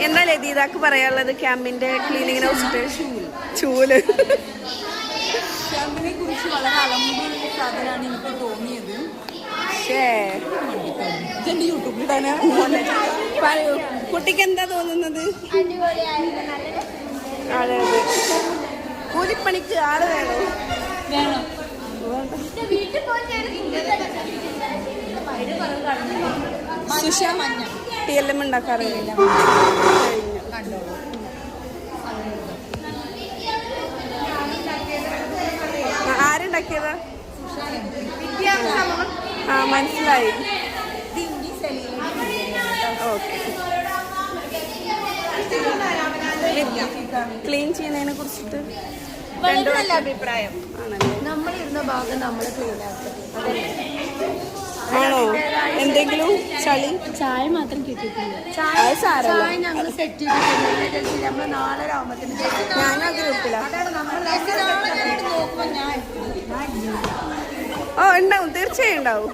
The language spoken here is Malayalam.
എന്താ ലതീതാക്ക് പറയാനുള്ളത് ക്യാമ്പിന്റെ ക്ലീനിങ്ങിനെ കുറിച്ചിട്ട്? ചൂല് ക്യാമ്പിനെ കുറിച്ച് വളരെ അലമ്പുള്ള സാധനമാണ് എനിക്ക് തോന്നിയത്. യൂട്യൂബിലിടാനാ പറയൂ, കുട്ടിക്ക് എന്താ തോന്നുന്നത്? അതെ അതെ, കൂലിപ്പണിക്ക് ആള് വേണോ? വേണം. സുഷ TLM ഉണ്ടാക്കാറില്ല. ആരുണ്ടാക്കിയതാ? ആ മനസ്സിലായി. ഓക്കെ. ക്ലീൻ ചെയ്യുന്നതിനെ കുറിച്ചിട്ട് നല്ല അഭിപ്രായം. നമ്മളിരുന്ന ഭാഗം നമ്മൾ ക്ലീൻ ആണോ? എന്തെങ്കിലും ചളി ചായ മാത്രം കിട്ടിയിട്ടില്ല. അത് സാരമില്ല, ചായ ഞങ്ങൾ സെറ്റ് ചെയ്തിട്ടുണ്ട്. നമ്മൾ 4:30 ഞാനും ആ ഗ്രൂപ്പിലാ. നോക്കുമ്പോൾ ഞാൻ ഓ ഉണ്ടാവും, തീർച്ചയായും ഉണ്ടാവും.